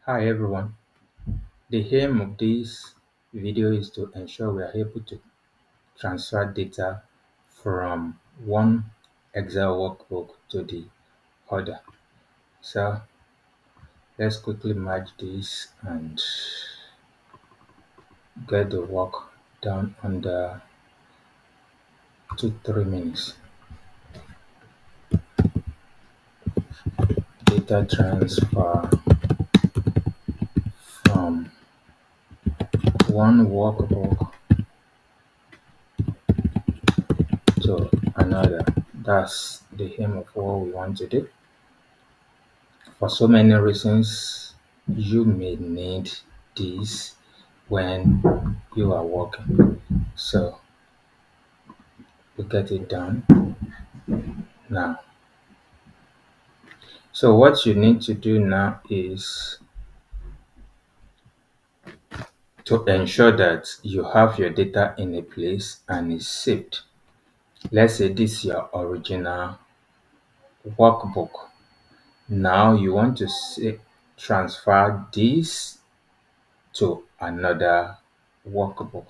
Hi everyone. The aim of this video is to ensure we are able to transfer data from one Excel workbook to the other. So let's quickly merge this and get the work done under 2-3 minutes. Data transfer from one workbook to another. That's the aim of what we want to do. For so many reasons, you may need this when you are working. So we get it done now. So what you need to do now is to ensure that you have your data in a place and it's saved. Let's say this is your original workbook. Now you want to transfer this to another workbook.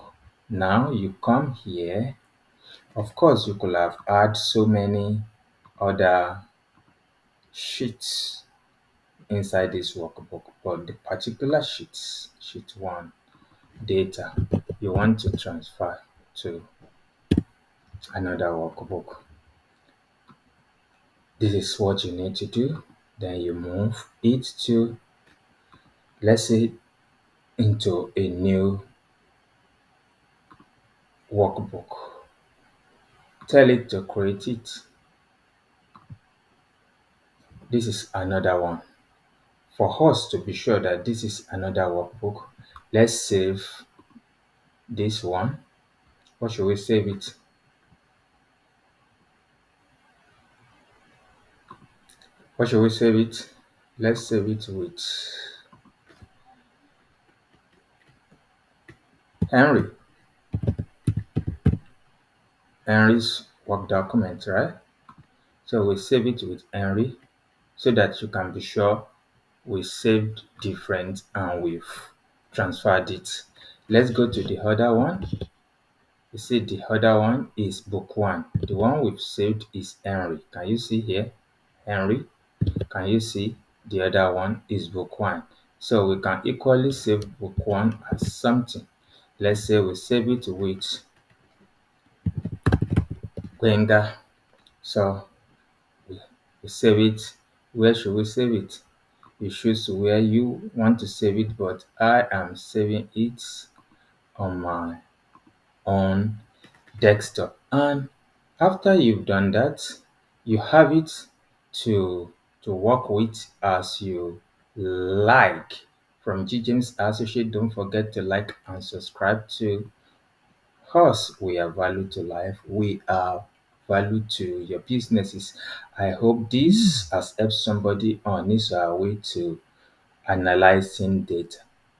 Now you come here. Of course, you could have had so many other sheets inside this workbook, but the particular sheet 1 data, you want to transfer to another workbook. This is what you need to do. Then you move it to, let's say, into a new workbook. Tell it to create it. This is another one. For us to be sure that this is another workbook, let's save this one. What should we save it? What should we save it? Let's save it with Henry. Henry's work document, right? So we save it with Henry so that you can be sure we saved different and we've transferred it. Let's go to the other one. You see the other one is book 1. The one we've saved is Henry. Can you see here? Henry. Can you see the other one is book 1? So we can equally save book 1 as something. Let's say we save it with Gwenga. So we save it. Where should we save it? You choose where you want to save it, but I am saving it on my own desktop. And after you've done that, you have it to work with as you like. From GJAMES Associate, don't forget to like and subscribe to us. We are value to life. We are value to your businesses. I hope this has helped somebody on his way to analyzing data.